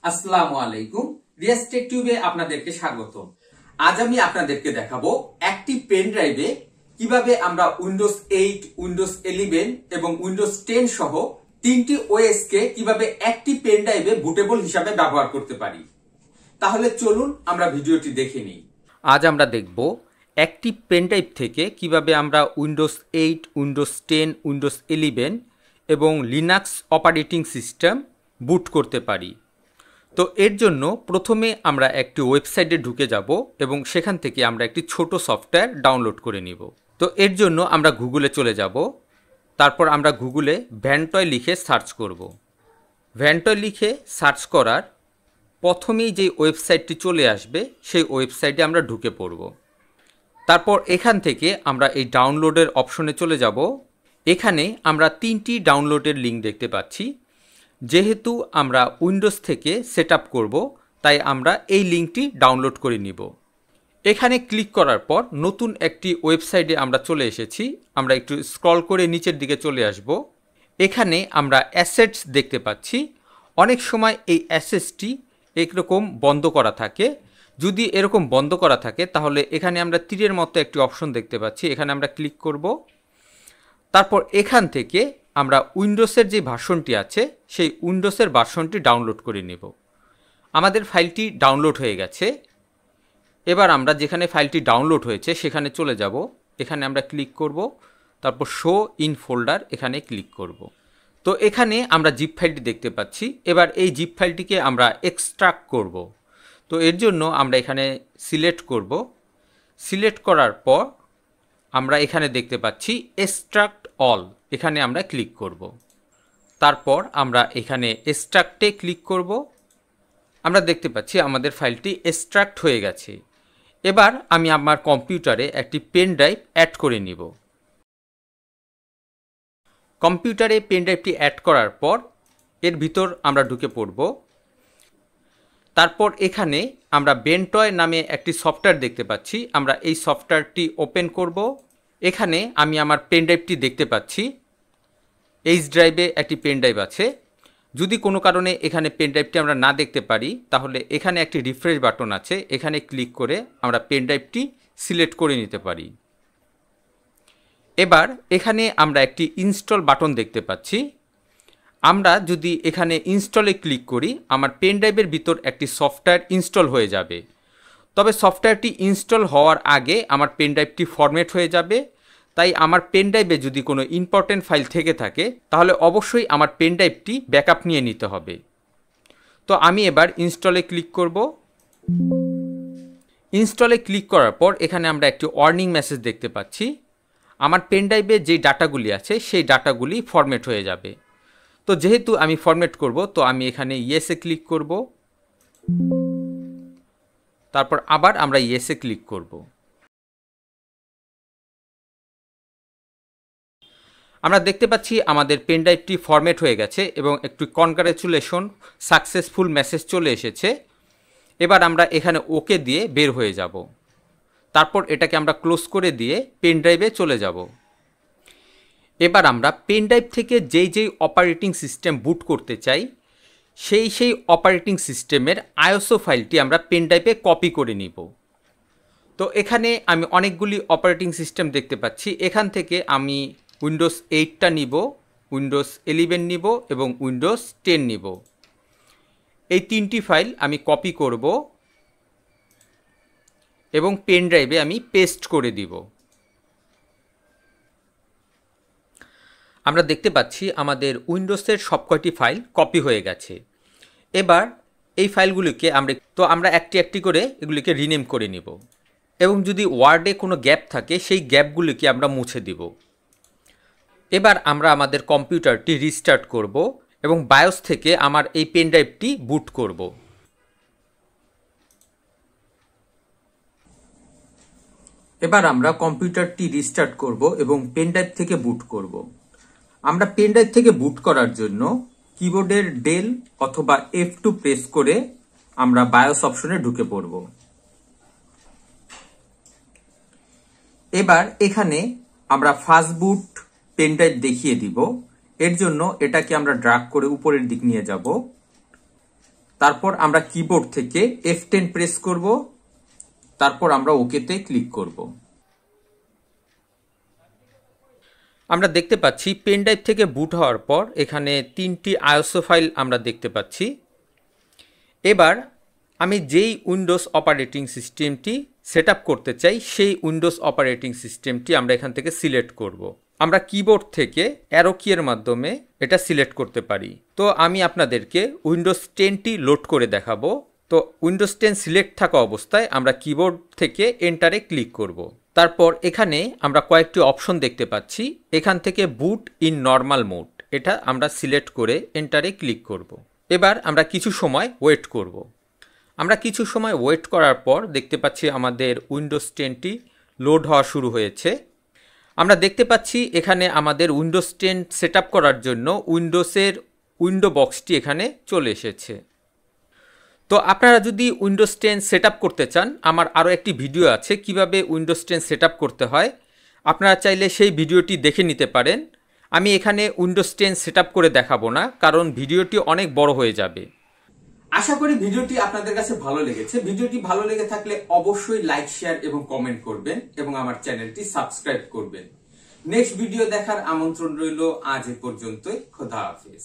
আসসালামু আলাইকুম। রিয়াজ টেক টিউবে আপনাদেরকে স্বাগত। আজ আমি আপনাদেরকে দেখাবো একটি পেন ড্রাইভে কিভাবে আমরা উইন্ডোজ 8, উইন্ডোজ 11 এবং উইন্ডোজ 10 সহ তিনটি ওএস কে কিভাবে একটি পেন ড্রাইভে বুটেবল হিসাবে ব্যবহার করতে পারি। তাহলে চলুন আমরা ভিডিওটি দেখে নিই। আজ আমরা দেখব একটি পেন ড্রাইভ থেকে কিভাবে আমরা উইন্ডোজ 8, উইন্ডোজ 10, উইন্ডোজ 11 এবং লিনাক্স অপারেটিং সিস্টেম বুট করতে পারি। তো এর জন্য প্রথমে আমরা একটি ওয়েবসাইটে ঢুকে যাব এবং সেখান থেকে আমরা একটি ছোট সফটওয়্যার ডাউনলোড করে নিব। তো এর জন্য আমরা গুগলে চলে যাব। তারপর আমরা গুগলে ভ্যানটয় লিখে সার্চ করব। ভ্যানটয় লিখে সার্চ করার প্রথমেই যে ওয়েবসাইটটি চলে আসবে সেই ওয়েবসাইটে আমরা ঢুকে পড়ব। তারপর এখান থেকে আমরা এই ডাউনলোডের অপশনে চলে যাব। এখানে আমরা তিনটি ডাউনলোডের লিঙ্ক দেখতে পাচ্ছি। যেহেতু আমরা উইন্ডোজ থেকে সেট আপ করব, তাই আমরা এই লিঙ্কটি ডাউনলোড করে নিব। এখানে ক্লিক করার পর নতুন একটি ওয়েবসাইটে আমরা চলে এসেছি। আমরা একটু স্ক্রল করে নিচের দিকে চলে আসব। এখানে আমরা অ্যাসেটস দেখতে পাচ্ছি। অনেক সময় এই অ্যাসেটসটি একরকম বন্ধ করা থাকে। যদি এরকম বন্ধ করা থাকে তাহলে এখানে আমরা তীরের মতো একটি অপশন দেখতে পাচ্ছি। এখানে আমরা ক্লিক করব। তারপর এখান থেকে আমরা উইন্ডোজের যে ভার্সনটি আছে সেই উইন্ডোজের ভার্সনটি ডাউনলোড করে নেব। আমাদের ফাইলটি ডাউনলোড হয়ে গেছে। এবার আমরা যেখানে ফাইলটি ডাউনলোড হয়েছে সেখানে চলে যাব। এখানে আমরা ক্লিক করব। তারপর শো ইন ফোল্ডার এখানে ক্লিক করব। তো এখানে আমরা জিপ ফাইলটি দেখতে পাচ্ছি। এবার এই জিপ ফাইলটিকে আমরা এক্সট্রাক্ট করব। তো এর জন্য আমরা এখানে সিলেক্ট করব। সিলেক্ট করার পর আমরা এখানে দেখতে পাচ্ছি এক্সট্রাক্ট অল, এখানে আমরা ক্লিক করব। তারপর আমরা এখানে এক্সট্রাক্টে ক্লিক করব। আমরা দেখতে পাচ্ছি আমাদের ফাইলটি এক্সট্রাক্ট হয়ে গেছে। এবার আমি আমার কম্পিউটারে একটি পেন ড্রাইভ অ্যাড করে নিব। কম্পিউটারে পেন ড্রাইভটি অ্যাড করার পর এর ভিতর আমরা ঢুকে পড়ব। তারপর এখানে আমরা ভ্যানটয় নামে একটি সফটওয়্যার দেখতে পাচ্ছি। আমরা এই সফটওয়্যারটি ওপেন করব। এখানে আমি আমার পেন ড্রাইভটি দেখতে পাচ্ছি। এইচ ড্রাইভে একটি পেন ড্রাইভ আছে। যদি কোনো কারণে এখানে পেন ড্রাইভটি আমরা না দেখতে পারি তাহলে এখানে একটি রিফ্রেশ বাটন আছে। এখানে ক্লিক করে আমরা পেন ড্রাইভটি সিলেক্ট করে নিতে পারি। এবার এখানে আমরা একটি ইনস্টল বাটন দেখতে পাচ্ছি। আমরা যদি এখানে ইনস্টলে ক্লিক করি আমার পেন ড্রাইভের ভিতর একটি সফটওয়্যার ইনস্টল হয়ে যাবে। তবে সফটওয়্যারটি ইনস্টল হওয়ার আগে আমার পেন ড্রাইভটি ফরম্যাট হয়ে যাবে। তাই আমার পেন ড্রাইভে যদি কোনো ইম্পর্টেন্ট ফাইল থেকে থাকে তাহলে অবশ্যই আমার পেন ড্রাইভটি ব্যাকআপ নিয়ে নিতে হবে। তো আমি এবার ইনস্টলে ক্লিক করব। ইনস্টলে ক্লিক করার পর এখানে আমরা একটি ওয়ার্নিং মেসেজ দেখতে পাচ্ছি। আমার পেন ড্রাইভে যে ডাটাগুলি আছে সেই ডাটাগুলি ফরম্যাট হয়ে যাবে। তো যেহেতু আমি ফরম্যাট করব তো আমি এখানে ইয়েসে ক্লিক করব। তারপর আবার আমরা ইয়েসে ক্লিক করব। আমরা দেখতে পাচ্ছি আমাদের পেন ড্রাইভটি ফরম্যাট হয়ে গেছে এবং একটু কনগ্রাচুলেশন সাকসেসফুল মেসেজ চলে এসেছে। এবার আমরা এখানে ওকে দিয়ে বের হয়ে যাব। তারপর এটাকে আমরা ক্লোজ করে দিয়ে পেন ড্রাইভে চলে যাব। এবার আমরা পেন ড্রাইভ থেকে যেই অপারেটিং সিস্টেম বুট করতে চাই সেই অপারেটিং সিস্টেমের আইএসও ফাইলটি আমরা পেন ড্রাইভে কপি করে নিব। তো এখানে আমি অনেকগুলি অপারেটিং সিস্টেম দেখতে পাচ্ছি। এখান থেকে আমি উইন্ডোজ 8টা নিব, উইন্ডোজ 11 নিব এবং উইন্ডোজ 10 নিব। এই তিনটি ফাইল আমি কপি করব এবং পেন ড্রাইভে আমি পেস্ট করে দিব। আমরা দেখতে পাচ্ছি আমাদের উইন্ডোজের সবকটি ফাইল কপি হয়ে গেছে। এবার এই ফাইলগুলিকে আমরা একটি একটি করে এগুলিকে রিনেম করে নিব এবং যদি ওয়ার্ডে কোনো গ্যাপ থাকে সেই গ্যাপগুলিকে আমরা মুছে দিব। এবার আমরা আমাদের কম্পিউটারটি রিস্টার্ট করব এবং বায়োস থেকে আমার এই পেন ড্রাইভটি বুট করব। এবার আমরা কম্পিউটারটি রিস্টার্ট করব এবং পেন ড্রাইভ থেকে বুট করব। আমরা পেন ড্রাইভ থেকে বুট করার জন্য কিবোর্ডের ডেল অথবা F2 প্রেস করে আমরা বায়োস অপশনে ঢুকে পড়ব। এবার এখানে আমরা ফাস্ট বুট পেন ড্রাইভ দেখিয়ে দিব। এর জন্য এটাকে আমরা ড্র্যাগ করে উপরের দিক নিয়ে যাব। তারপর আমরা কিবোর্ড থেকে F10 প্রেস করব, তারপর আমরা ওকেতে ক্লিক করব। আমরা দেখতে পাচ্ছি পেন ড্রাইভ থেকে বুট হওয়ার পর এখানে 3টি আইএসও ফাইল আমরা দেখতে পাচ্ছি। এবার আমি যেই উইন্ডোজ অপারেটিং সিস্টেমটি সেট আপ করতে চাই সেই উইন্ডোজ অপারেটিং সিস্টেমটি আমরা এখান থেকে সিলেক্ট করব। আমরা কিবোর্ড থেকে অ্যারো কি এর মাধ্যমে এটা সিলেক্ট করতে পারি। তো আমি আপনাদেরকে উইন্ডোজ 10টি লোড করে দেখাবো। তো উইন্ডোজ 10 সিলেক্ট থাকা অবস্থায় আমরা কিবোর্ড থেকে এন্টারে ক্লিক করব। তারপর এখানে আমরা কয়েকটি অপশন দেখতে পাচ্ছি। এখান থেকে বুট ইন নর্মাল মোড এটা আমরা সিলেক্ট করে এন্টারে ক্লিক করব। এবার আমরা কিছু সময় ওয়েট করব। আমরা কিছু সময় ওয়েট করার পর দেখতে পাচ্ছি আমাদের উইন্ডোজ 10টি লোড হওয়া শুরু হয়েছে। আমরা দেখতে পাচ্ছি এখানে আমাদের উইন্ডোজ 10 সেট আপ করার জন্য উইন্ডোজের উইন্ডো বক্সটি এখানে চলে এসেছে। তো আপনারা যদি উইন্ডোজ 10 সেট আপ করতে চান, আমার আরও একটি ভিডিও আছে কিভাবে উইন্ডোজ 10 সেট আপ করতে হয়, আপনারা চাইলে সেই ভিডিওটি দেখে নিতে পারেন। আমি এখানে উইন্ডোজ 10 সেট আপ করে দেখাবো না, কারণ ভিডিওটি অনেক বড় হয়ে যাবে। আশা করি ভিডিওটি আপনাদের কাছে ভালো লেগেছে। ভিডিওটি ভালো লেগে থাকলে অবশ্যই লাইক, শেয়ার এবং কমেন্ট করবেন এবং আমার চ্যানেলটি সাবস্ক্রাইব করবেন। নেক্সট ভিডিও দেখার আমন্ত্রণ রইল। আজ এ পর্যন্তই। খোদা হাফেজ।